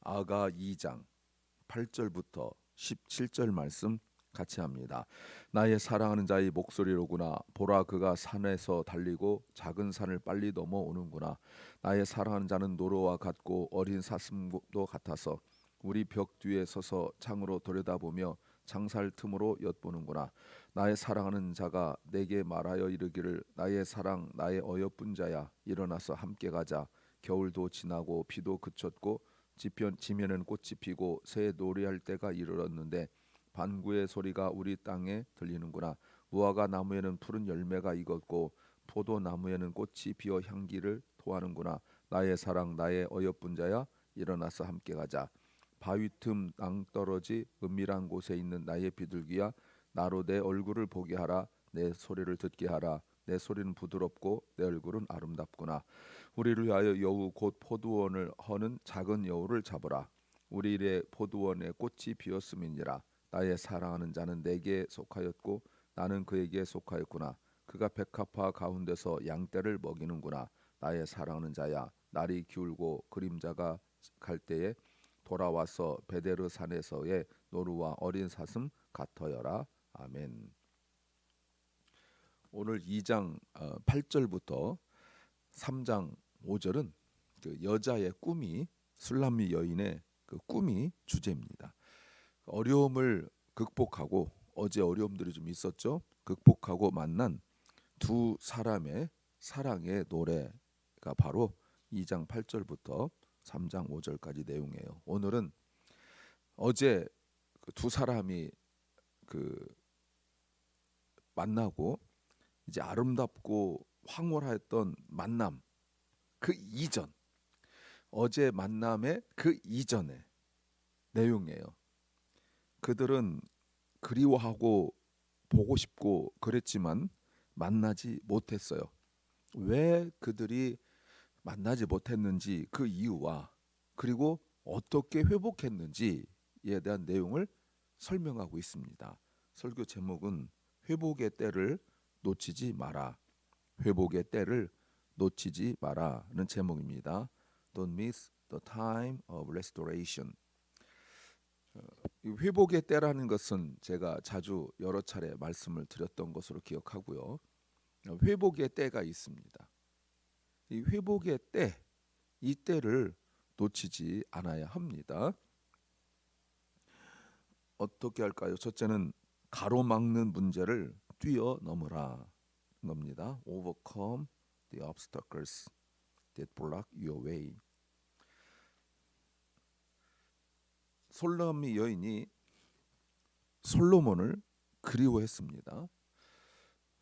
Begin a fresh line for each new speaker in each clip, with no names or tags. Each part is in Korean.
아가 2장 8절부터 17절 말씀 같이 합니다. 나의 사랑하는 자의 목소리로구나. 보라, 그가 산에서 달리고 작은 산을 빨리 넘어오는구나. 나의 사랑하는 자는 노루와 같고 어린 사슴도 같아서 우리 벽 뒤에 서서 창으로 들여다보며 창살 틈으로 엿보는구나. 나의 사랑하는 자가 내게 말하여 이르기를, 나의 사랑, 나의 어여쁜 자야, 일어나서 함께 가자. 겨울도 지나고 비도 그쳤고 지면은 꽃이 피고 새 노래할 때가 이르렀는데 반구의 소리가 우리 땅에 들리는구나. 무화과 나무에는 푸른 열매가 익었고 포도나무에는 꽃이 피어 향기를 토하는구나. 나의 사랑, 나의 어여쁜 자야, 일어나서 함께 가자. 바위 틈 낭떠러지 은밀한 곳에 있는 나의 비둘기야, 나로 내 얼굴을 보게 하라. 내 소리를 듣게 하라. 내 소리는 부드럽고 내 얼굴은 아름답구나. 우리를 위하여 여우 곧 포도원을 허는 작은 여우를 잡으라. 우리 일에 포도원에 꽃이 피었음이니라. 나의 사랑하는 자는 내게 속하였고 나는 그에게 속하였구나. 그가 백합화 가운데서 양떼를 먹이는구나. 나의 사랑하는 자야, 날이 기울고 그림자가 갈 때에 돌아와서 베데르 산에서의 노루와 어린 사슴 같아여라. 아멘. 오늘 2장 8절부터 3장 5절은 그 여자의 꿈이, 술람미 여인의 그 꿈이 주제입니다. 어려움을 극복하고, 어제 어려움들이 좀 있었죠. 극복하고 만난 두 사람의 사랑의 노래가 바로 2장 8절부터 3장 5절까지 내용이에요. 오늘은 어제 그두 사람이 그 만나고 이제 아름답고 황홀했던 만남, 그 이전, 어제 만남의 그 이전의 내용이에요. 그들은 그리워하고 보고 싶고 그랬지만 만나지 못했어요. 왜 그들이 만나지 못했는지, 그 이유와 그리고 어떻게 회복했는지에 대한 내용을 설명하고 있습니다. 설교 제목은 회복의 때를 놓치지 마라. 회복의 때를 놓치지 마라는 제목입니다. Don't miss the time of restoration. 이 회복의 때라는 것은 제가 자주 여러 차례 말씀을 드렸던 것으로 기억하고요. 회복의 때가 있습니다. 이 회복의 때, 이 때를 놓치지 않아야 합니다. 어떻게 할까요? 첫째는 가로막는 문제를 뛰어넘으라 겁니다. Overcome the obstacles that block your way. 솔로몬 여인이 솔로몬을 그리워했습니다.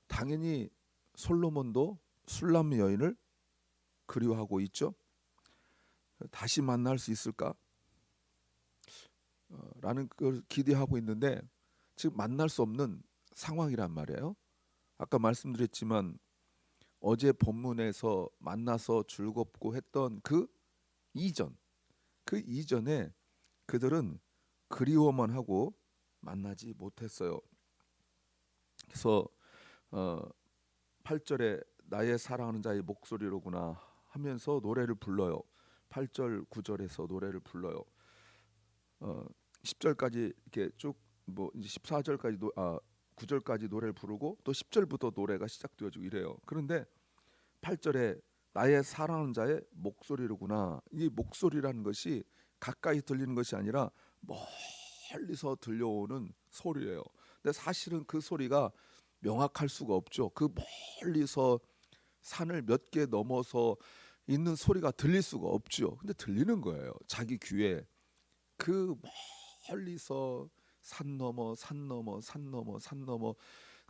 당연히 솔로몬도 술람 여인을 그리워하고 있죠. 다시 만날 수 있을까? 라는 걸 기대하고 있는데 지금 만날 수 없는 상황이란 말이에요. 아까 말씀드렸지만 어제 본문에서 만나서 즐겁고 했던 그 이전에 그들은 그리워만 하고 만나지 못했어요. 그래서 8절에 나의 사랑하는 자의 목소리로구나 하면서 노래를 불러요. 8절 9절에서 노래를 불러요. 10절까지 이렇게 쭉 뭐 이제 14절까지 9절까지 노래를 부르고 또 10절부터 노래가 시작되어지고 이래요. 그런데 8절에 나의 사랑하는 자의 목소리로구나. 이 목소리라는 것이 가까이 들리는 것이 아니라 멀리서 들려오는 소리예요. 근데 사실은 그 소리가 명확할 수가 없죠. 그 멀리서 산을 몇 개 넘어서 있는 소리가 들릴 수가 없죠. 근데 들리는 거예요. 자기 귀에. 그 멀리서 산 넘어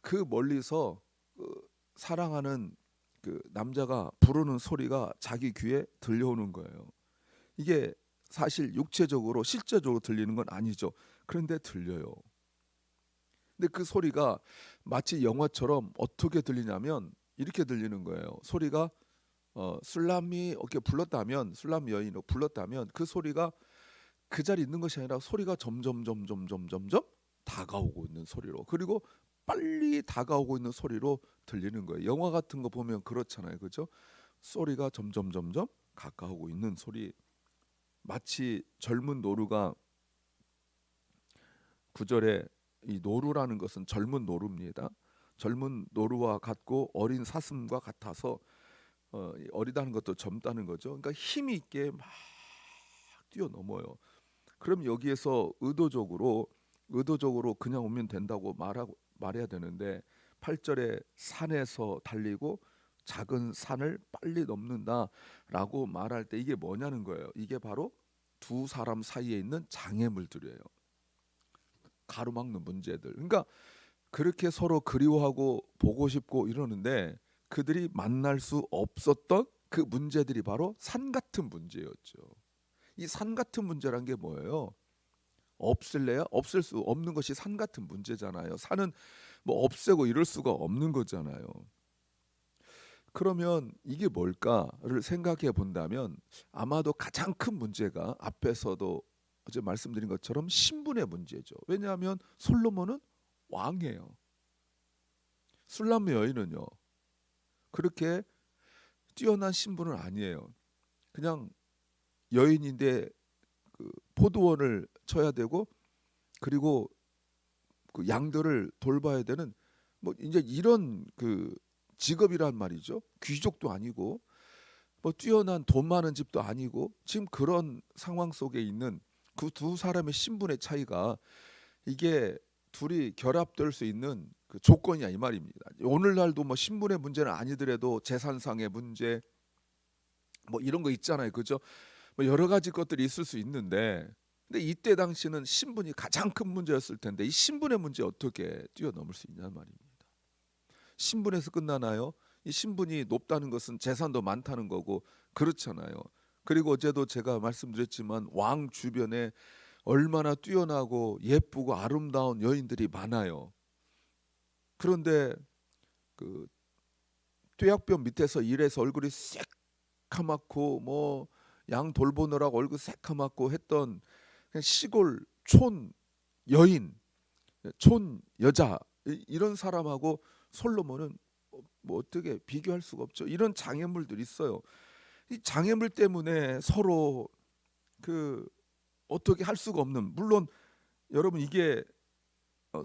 그 멀리서 사랑하는 그 남자가 부르는 소리가 자기 귀에 들려오는 거예요. 이게 사실 육체적으로 실제적으로 들리는 건 아니죠. 그런데 들려요. 근데 그 소리가 마치 영화처럼 어떻게 들리냐면 이렇게 들리는 거예요. 소리가 술람이 이렇게 불렀다면, 술람 여인이 불렀다면 그 소리가 그 자리에 있는 것이 아니라 소리가 점점 다가오고 있는 소리로, 그리고 빨리 다가오고 있는 소리로 들리는 거예요. 영화 같은 거 보면 그렇잖아요, 그렇죠? 소리가 점점 가까우고 있는 소리. 마치 젊은 노루가, 구절에 이 노루라는 것은 젊은 노루입니다. 젊은 노루와 같고 어린 사슴과 같아서 어리다는 것도 젊다는 거죠. 그러니까 힘이 있게 막 뛰어넘어요. 그럼 여기에서 의도적으로 그냥 오면 된다고 말해야 되는데 8절에 산에서 달리고 작은 산을 빨리 넘는다라고 말할 때 이게 뭐냐는 거예요. 이게 바로 두 사람 사이에 있는 장애물들이에요. 가로막는 문제들. 그러니까 그렇게 서로 그리워하고 보고 싶고 이러는데 그들이 만날 수 없었던 그 문제들이 바로 산 같은 문제였죠. 이 산 같은 문제란 게 뭐예요? 없을래야 없을 수 없는 것이 산 같은 문제잖아요. 산은 뭐 없애고 이럴 수가 없는 거잖아요. 그러면 이게 뭘까를 생각해 본다면 아마도 가장 큰 문제가 앞에서도 어제 말씀드린 것처럼 신분의 문제죠. 왜냐하면 솔로몬은 왕이에요. 술람 여인은요 그렇게 뛰어난 신분은 아니에요. 그냥 여인인데 그 포도원을 쳐야 되고 그리고 그 양들을 돌봐야 되는 뭐 이제 이런 그 직업이란 말이죠. 귀족도 아니고 뭐 뛰어난 돈 많은 집도 아니고 지금 그런 상황 속에 있는 그 두 사람의 신분의 차이가 이게 둘이 결합될 수 있는 그 조건이야 이 말입니다. 오늘날도 뭐 신분의 문제는 아니더라도 재산상의 문제 뭐 이런 거 있잖아요. 그죠? 뭐 여러 가지 것들이 있을 수 있는데 근데 이때 당시는 신분이 가장 큰 문제였을 텐데 이 신분의 문제 어떻게 뛰어넘을 수 있냐 말입니다. 신분에서 끝나나요? 이 신분이 높다는 것은 재산도 많다는 거고 그렇잖아요. 그리고 어제도 제가 말씀드렸지만 왕 주변에 얼마나 뛰어나고 예쁘고 아름다운 여인들이 많아요. 그런데 그 뙤약볕 밑에서 일해서 얼굴이 새카맣고 뭐 양 돌보느라고 얼굴 새카맣고 했던 그냥 시골 촌 여인, 촌 여자 이런 사람하고 솔로몬은 뭐 어떻게 비교할 수가 없죠. 이런 장애물들이 있어요. 이 장애물 때문에 서로 그 어떻게 할 수가 없는 물론 여러분 이게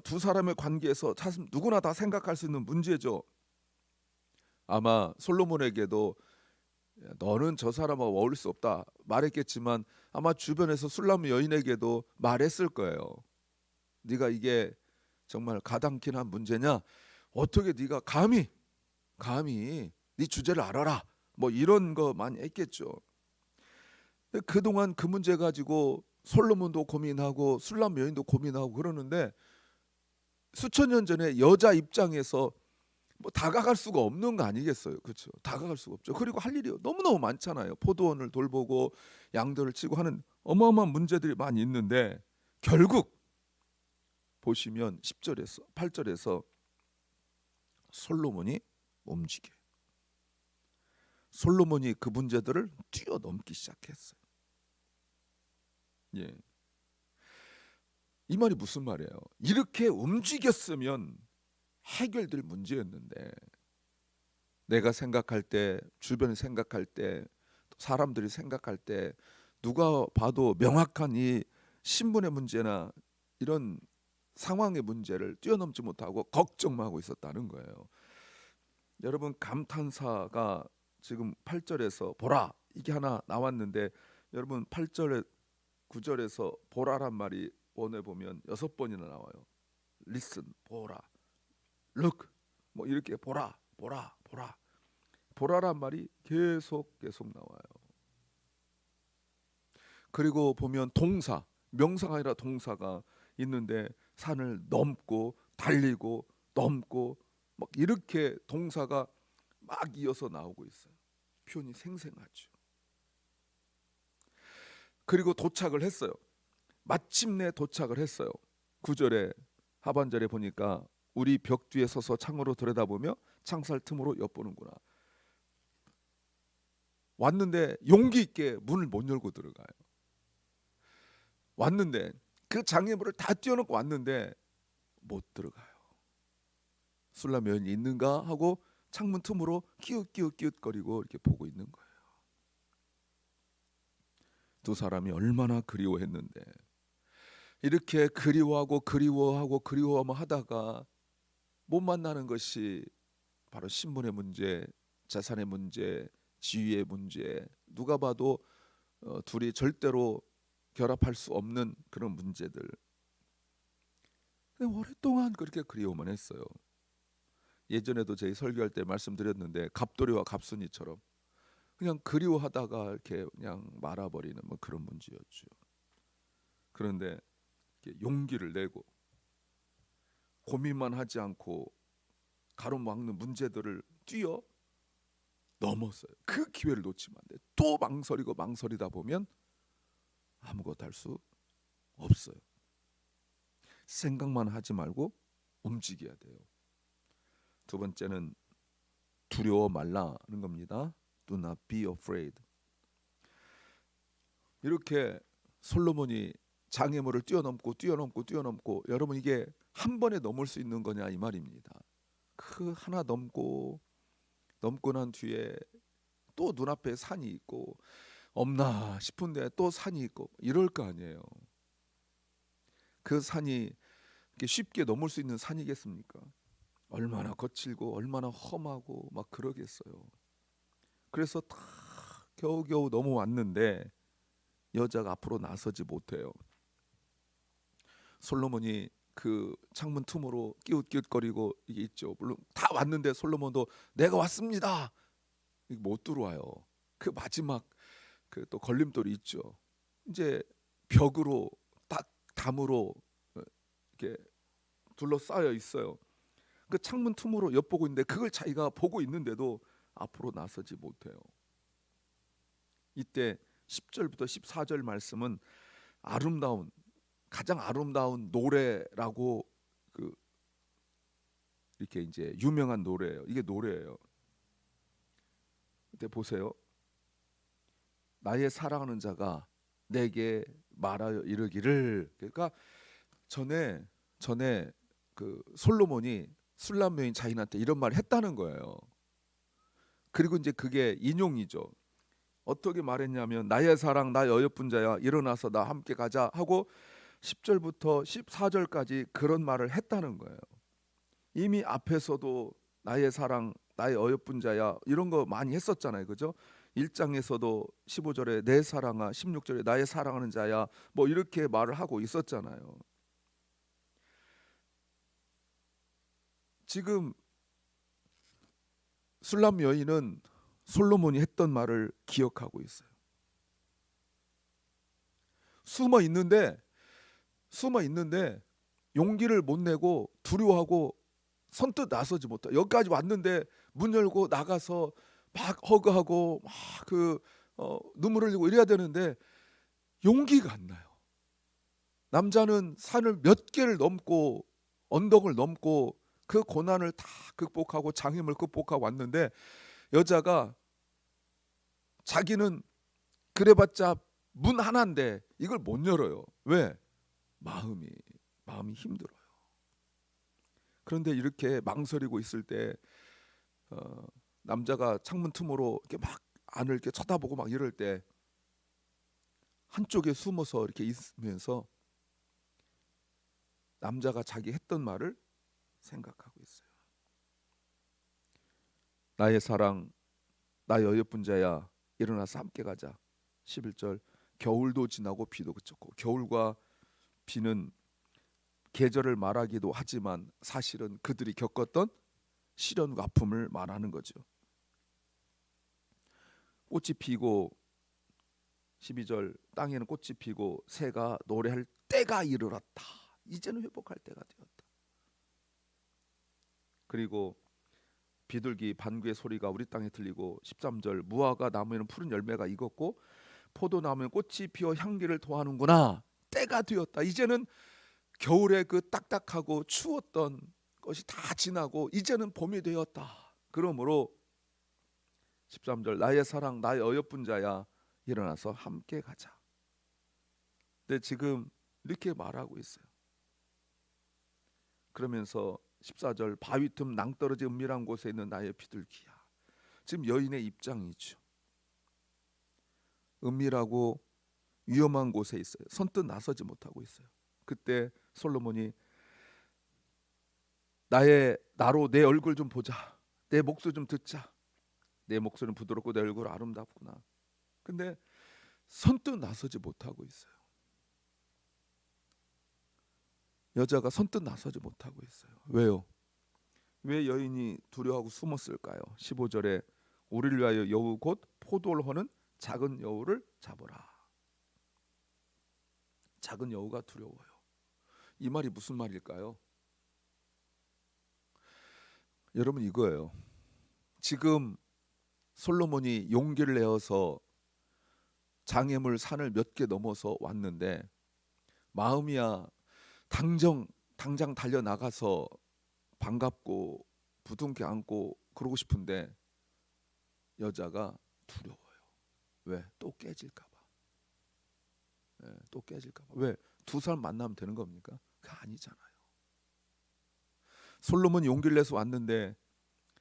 두 사람의 관계에서 사실 누구나 다 생각할 수 있는 문제죠. 아마 솔로몬에게도 너는 저 사람하고 어울릴 수 없다 말했겠지만 아마 주변에서 술람 여인에게도 말했을 거예요. 네가 이게 정말 가당키나 한 문제냐? 어떻게 네가 감히 네 주제를 알아라 뭐 이런 거 많이 했겠죠. 그동안 그 문제 가지고 솔로몬도 고민하고 술람 여인도 고민하고 그러는데 수천 년 전에 여자 입장에서 뭐 다가갈 수가 없는 거 아니겠어요? 그렇죠? 다가갈 수가 없죠. 그리고 할 일이 너무너무 많잖아요. 포도원을 돌보고 양들을 치고 하는 어마어마한 문제들이 많이 있는데 결국 보시면 10절에서 8절에서 솔로몬이 움직여요. 솔로몬이 그 문제들을 뛰어넘기 시작했어요. 예. 이 말이 무슨 말이에요? 이렇게 움직였으면 해결될 문제였는데 내가 생각할 때 주변이 생각할 때 사람들이 생각할 때 누가 봐도 명확한 이 신분의 문제나 이런 상황의 문제를 뛰어넘지 못하고 걱정만 하고 있었다는 거예요. 여러분 감탄사가 지금 8절에서 보라 이게 하나 나왔는데 여러분 8절에 9절에서 보라란 말이 원에 보면 6번이나 나와요. listen 보라, look 뭐 이렇게 보라 보라란 말이 계속 나와요. 그리고 보면 동사 명사가 아니라 동사가 있는데 산을 넘고 달리고 넘고 막 이렇게 동사가 막 이어서 나오고 있어요. 표현이 생생하죠. 그리고 도착을 했어요. 마침내 도착을 했어요. 9절에 하반절에 보니까 우리 벽 뒤에 서서 창으로 들여다보며 창살 틈으로 엿보는구나. 왔는데 용기 있게 문을 못 열고 들어가요. 왔는데 그 장애물을 다 뛰어넘고 왔는데 못 들어가요. 술람 여인이 있는가 하고 창문 틈으로 끼웃거리고 이렇게 보고 있는 거예요. 두 사람이 얼마나 그리워했는데, 이렇게 그리워하고 하다가 못 만나는 것이 바로 신분의 문제, 재산의 문제, 지위의 문제, 누가 봐도 둘이 절대로 결합할 수 없는 그런 문제들. 근데 오랫동안 그렇게 그리워만 했어요. 예전에도 저희 설교할 때 말씀드렸는데, 갑돌이와 갑순이처럼 그냥 그리워하다가 이렇게 그냥 말아버리는 뭐 그런 문제였죠. 그런데 용기를 내고 고민만 하지 않고 가로막는 문제들을 뛰어 넘었어요. 그 기회를 놓치면 안 돼. 또 망설이다 보면 아무것도 할 수 없어요. 생각만 하지 말고 움직여야 돼요. 두 번째는 두려워 말라는 겁니다. Do not be afraid. 이렇게 솔로몬이 장애물을 뛰어넘고 여러분, 이게 한 번에 넘을 수 있는 거냐 이 말입니다. 그 하나 넘고 난 뒤에 또 눈앞에 산이 있고 없나 싶은데 또 산이 있고 이럴 거 아니에요. 그 산이 쉽게 넘을 수 있는 산이겠습니까? 얼마나 거칠고 얼마나 험하고 막 그러겠어요. 그래서 다 겨우겨우 넘어왔는데 여자가 앞으로 나서지 못해요. 솔로몬이 그 창문 틈으로 끼웃끼웃거리고 이게 있죠. 물론 다 왔는데 솔로몬도 내가 왔습니다. 못 들어와요. 그 마지막 그 또 걸림돌이 있죠. 이제 벽으로 딱 담으로 이렇게 둘러싸여 있어요. 그 창문 틈으로 엿보고 있는데 그걸 자기가 보고 있는데도 앞으로 나서지 못해요. 이때 10절부터 14절 말씀은 가장 아름다운 노래라고 이렇게 이제 유명한 노래예요. 이게 노래예요. 그때 보세요. 나의 사랑하는 자가 내게 말하여 이르기를. 그러니까 전에 그 솔로몬이 술람 여인 자인한테 이런 말을 했다는 거예요. 그리고 이제 그게 인용이죠. 어떻게 말했냐면 나의 사랑 나의 어여쁜 자야 일어나서 나 함께 가자 하고 10절부터 14절까지 그런 말을 했다는 거예요. 이미 앞에서도 나의 사랑 나의 어여쁜 자야 이런 거 많이 했었잖아요. 그죠? 1장에서도 15절에 내 사랑아, 16절에 나의 사랑하는 자야 뭐 이렇게 말을 하고 있었잖아요. 지금 술람 여인은 솔로몬이 했던 말을 기억하고 있어요. 숨어 있는데 용기를 못 내고 두려워하고 선뜻 나서지 못해. 여기까지 왔는데 문 열고 나가서 막 허그하고 막 눈물 흘리고 이래야 되는데 용기가 안 나요. 남자는 산을 몇 개를 넘고 언덕을 넘고 그 고난을 다 극복하고 장애물 극복하고 왔는데 여자가 자기는 그래봤자 문 하나인데 이걸 못 열어요. 왜? 마음이 힘들어요. 그런데 이렇게 망설이고 있을 때 남자가 창문 틈으로 이렇게 막 안을 이렇게 쳐다보고 막 이럴 때 한쪽에 숨어서 이렇게 있으면서 남자가 자기 했던 말을 생각하고 있어요. 나의 사랑 나의 어여쁜 자야 일어나서 함께 가자. 11절 겨울도 지나고 비도 그쳤고 겨울과 비는 계절을 말하기도 하지만 사실은 그들이 겪었던 시련과 아픔을 말하는 거죠. 꽃이 피고 12절 땅에는 꽃이 피고 새가 노래할 때가 이르렀다. 이제는 회복할 때가 되었다. 그리고 비둘기 반구의 소리가 우리 땅에 들리고 13절 무화과 나무에는 푸른 열매가 익었고 포도나무에 꽃이 피어 향기를 토하는구나. 때가 되었다. 이제는 겨울에 그 딱딱하고 추웠던 것이 다 지나고 이제는 봄이 되었다. 그러므로 13절 나의 사랑 나의 어여쁜 자야 일어나서 함께 가자. 근데 지금 이렇게 말하고 있어요. 그러면서 14절 바위 틈 낭떠러지 은밀한 곳에 있는 나의 비둘기야. 지금 여인의 입장이죠. 은밀하고 위험한 곳에 있어요. 선뜻 나서지 못하고 있어요. 그때 솔로몬이 나로 내 얼굴 좀 보자. 내 목소리 좀 듣자. 내 목소리는 부드럽고 내 얼굴은 아름답구나. 근데 선뜻 나서지 못하고 있어요. 여자가 선뜻 나서지 못하고 있어요. 왜요? 왜 여인이 두려워하고 숨었을까요? 15절에 우리를 위하여 여우 곧 포도를 허는 작은 여우를 잡으라. 작은 여우가 두려워요. 이 말이 무슨 말일까요? 여러분, 이거예요. 지금 솔로몬이 용기를 내어서 장애물 산을 몇 개 넘어서 왔는데 마음이야 당장 달려 나가서 반갑고 부둥켜 안고 그러고 싶은데 여자가 두려워요. 왜? 또 깨질까 봐. 또 깨질까 봐. 왜? 두 사람 만나면 되는 겁니까? 그게 아니잖아요. 솔로몬이 용기를 내서 왔는데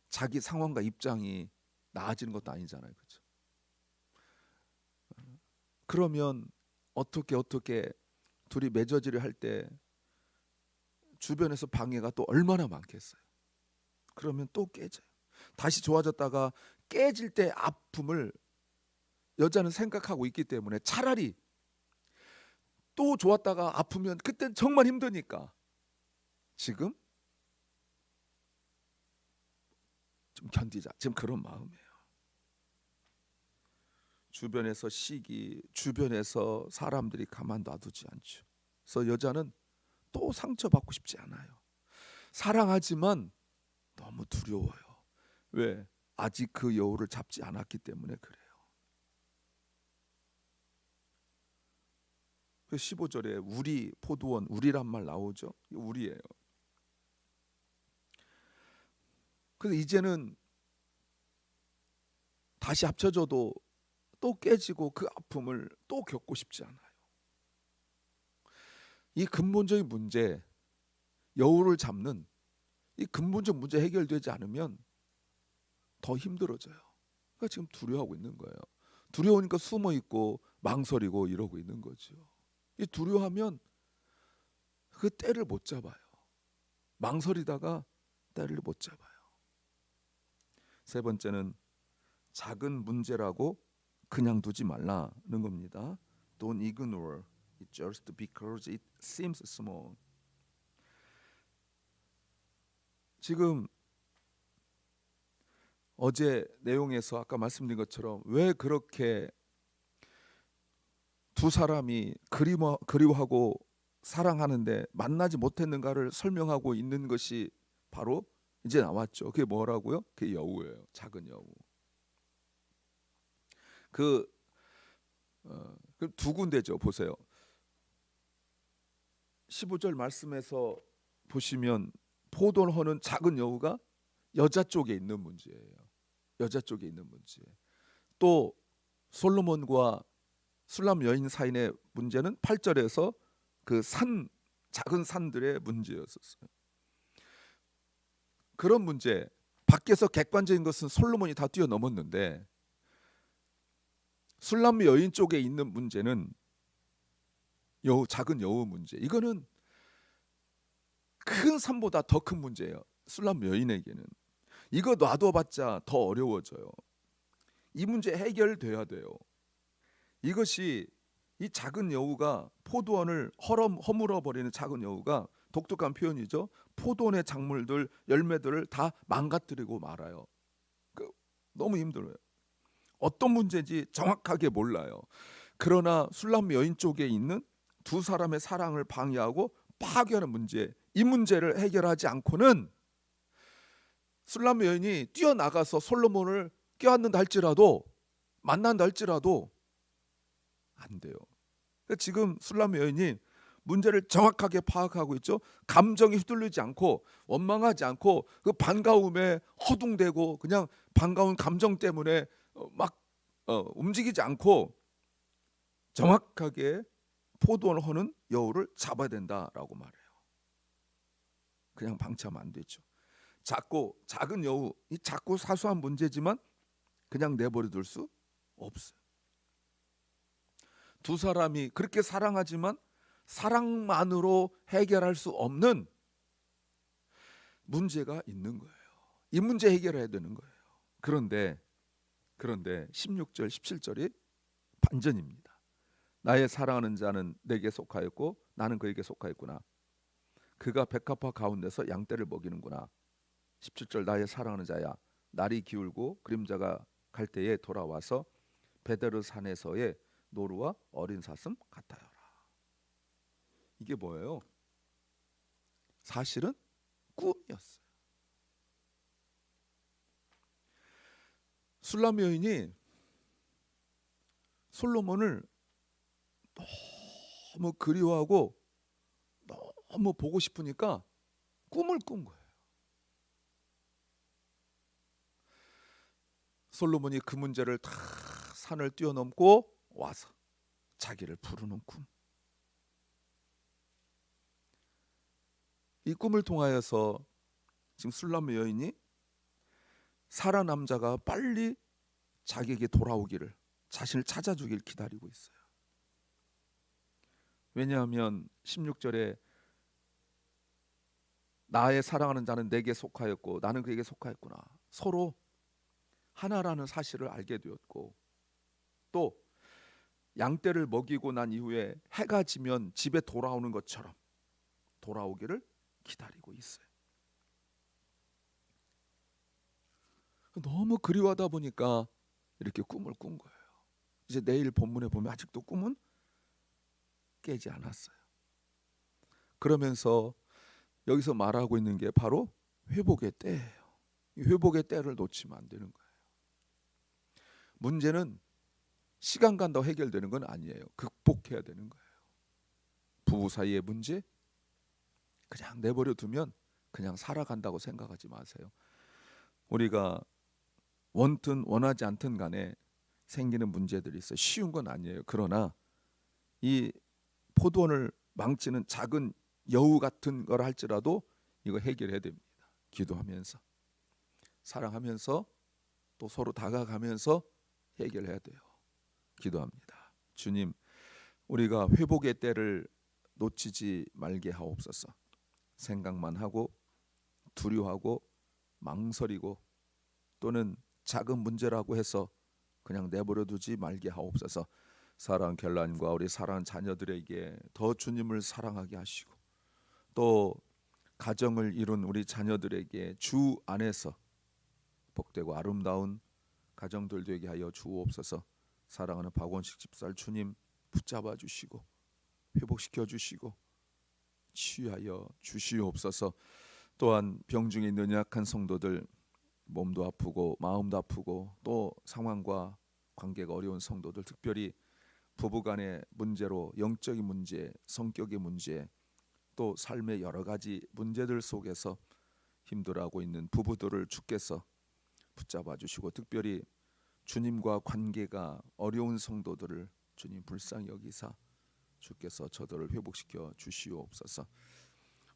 자기 상황과 입장이 나아지는 것도 아니잖아요. 그렇죠? 그러면 어떻게 둘이 맺어지려 할 때 주변에서 방해가 또 얼마나 많겠어요. 그러면 또 깨져요. 다시 좋아졌다가 깨질 때 아픔을 여자는 생각하고 있기 때문에 차라리 또 좋았다가 아프면 그땐 정말 힘드니까 지금 좀 견디자. 지금 그런 마음이에요. 주변에서 시기, 주변에서 사람들이 가만 놔두지 않죠. 그래서 여자는 또 상처받고 싶지 않아요. 사랑하지만 너무 두려워요. 왜? 아직 그 여우를 잡지 않았기 때문에 그래요. 그 15절에 우리 포도원, 우리란 말 나오죠. 우리예요. 그래서 이제는 다시 합쳐져도 또 깨지고 그 아픔을 또 겪고 싶지 않아요. 이 근본적인 문제, 여우를 잡는 이 근본적 문제 해결되지 않으면 더 힘들어져요. 그러니까 지금 두려워하고 있는 거예요. 두려우니까 숨어 있고 망설이고 이러고 있는 거죠. 이 두려워하면 그 때를 못 잡아요. 망설이다가 때를 못 잡아요. 세 번째는 작은 문제라고 그냥 두지 말라는 겁니다. Don't ignore it just because it seems small. 지금 어제 내용에서 아까 말씀드린 것처럼 왜 그렇게 두 사람이 그리워하고 사랑하는데 만나지 못했는가를 설명하고 있는 것이 바로 이제 나왔죠. 그게 뭐라고요? 그게 여우예요. 작은 여우. 그 두 군데죠. 보세요. 15절 말씀에서 보시면 포도를 허는 작은 여우가 여자 쪽에 있는 문제예요. 여자 쪽에 있는 문제. 또 솔로몬과 술람 여인 사이의 문제는 8절에서 그 작은 산들의 문제였었어요. 그런 문제 밖에서 객관적인 것은 솔로몬이 다 뛰어넘었는데 술람 여인 쪽에 있는 문제는 작은 여우 문제. 이거는 큰 산보다 더 큰 문제예요. 술람 여인에게는. 이거 놔둬봤자 더 어려워져요. 이 문제 해결돼야 돼요. 이것이 이 작은 여우가 포도원을 허물어 버리는 작은 여우가 독특한 표현이죠. 포도원의 작물들, 열매들을 다 망가뜨리고 말아요. 너무 힘들어요. 어떤 문제인지 정확하게 몰라요. 그러나 술람 여인 쪽에 있는 두 사람의 사랑을 방해하고 파괴하는 문제, 이 문제를 해결하지 않고는 술람 여인이 뛰어나가서 솔로몬을 껴안는다 할지라도 만난다 할지라도 안 돼요. 지금 술람 여인이 문제를 정확하게 파악하고 있죠. 감정이 휘둘리지 않고 원망하지 않고 그 반가움에 허둥대고 그냥 반가운 감정 때문에 막 움직이지 않고 정확하게 포도원을 허는 여우를 잡아야 된다라고 말해요. 그냥 방치하면 안 되죠. 작은 여우, 이 작고 사소한 문제지만 그냥 내버려 둘 수 없어요. 두 사람이 그렇게 사랑하지만 사랑만으로 해결할 수 없는 문제가 있는 거예요. 이 문제 해결해야 되는 거예요. 그런데 16절 17절이 반전입니다. 나의 사랑하는 자는 내게 속하였고 나는 그에게 속하였구나. 그가 백합화 가운데서 양떼를 먹이는구나. 17절 나의 사랑하는 자야, 날이 기울고 그림자가 갈 때에 돌아와서 베데르 산에서의 노루와 어린 사슴 같아요라. 이게 뭐예요? 사실은 꿈이었어요. 술람 여인이 솔로몬을 너무 그리워하고 너무 보고 싶으니까 꿈을 꾼 거예요. 솔로몬이 그 문제를 다 산을 뛰어넘고 와서 자기를 부르는 꿈. 이 꿈을 통하여서 지금 술람 여인이 사라 남자가 빨리 자기에게 돌아오기를, 자신을 찾아주길 기다리고 있어요. 왜냐하면 16절에 나의 사랑하는 자는 내게 속하였고 나는 그에게 속하였구나. 서로 하나라는 사실을 알게 되었고, 또 양떼를 먹이고 난 이후에 해가 지면 집에 돌아오는 것처럼 돌아오기를 기다리고 있어요. 너무 그리워하다 보니까 이렇게 꿈을 꾼 거예요. 이제 내일 본문에 보면 아직도 꿈은 깨지 않았어요. 그러면서 여기서 말하고 있는 게 바로 회복의 때예요. 이 회복의 때를 놓치면 안 되는 거예요. 문제는 시간 간다고 해결되는 건 아니에요. 극복해야 되는 거예요. 부부 사이의 문제 그냥 내버려 두면 그냥 살아간다고 생각하지 마세요. 우리가 원든 원하지 않든 간에 생기는 문제들이 있어요. 쉬운 건 아니에요. 그러나 이 포도원을 망치는 작은 여우 같은 걸 할지라도 이거 해결해야 됩니다. 기도하면서, 사랑하면서, 또 서로 다가가면서 해결해야 돼요. 기도합니다. 주님, 우리가 회복의 때를 놓치지 말게 하옵소서. 생각만 하고 두려워하고 망설이고 또는 작은 문제라고 해서 그냥 내버려 두지 말게 하옵소서. 사랑 결란과 우리 사랑하는 자녀들에게 더 주님을 사랑하게 하시고, 또 가정을 이룬 우리 자녀들에게 주 안에서 복되고 아름다운 가정들 되게 하여 주옵소서. 사랑하는 박원식 집사를 주님 붙잡아 주시고 회복시켜 주시고 치유하여 주시옵소서. 또한 병중에 있는 연약한 성도들, 몸도 아프고 마음도 아프고 또 상황과 관계가 어려운 성도들, 특별히 부부간의 문제로 영적인 문제, 성격의 문제, 또 삶의 여러 가지 문제들 속에서 힘들어하고 있는 부부들을 주께서 붙잡아 주시고, 특별히 주님과 관계가 어려운 성도들을 주님 불쌍히 여기사 주께서 저들을 회복시켜 주시옵소서.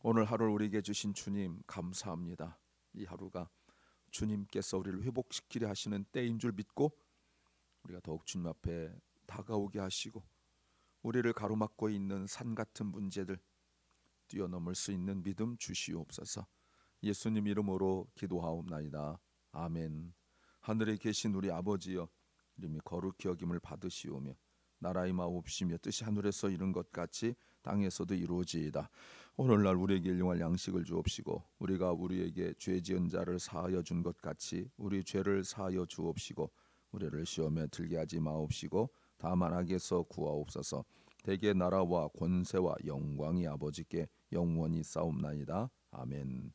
오늘 하루를 우리에게 주신 주님 감사합니다. 이 하루가 주님께서 우리를 회복시키려 하시는 때인 줄 믿고 우리가 더욱 주님 앞에 다가오게 하시고, 우리를 가로막고 있는 산 같은 문제들 뛰어넘을 수 있는 믿음 주시옵소서. 예수님 이름으로 기도하옵나이다. 아멘. 하늘에 계신 우리 아버지여, 이름이 거룩히 여김을 받으시오며 나라의 마옵시며 뜻이 하늘에서 이룬 것 같이 땅에서도 이루어지이다. 오늘날 우리에게 일용할 양식을 주옵시고, 우리가 우리에게 죄 지은 자를 사하여 준 것 같이 우리 죄를 사하여 주옵시고, 우리를 시험에 들게 하지 마옵시고 다만 악에서 구하옵소서. 대개 나라와 권세와 영광이 아버지께 영원히 싸움나이다. 아멘.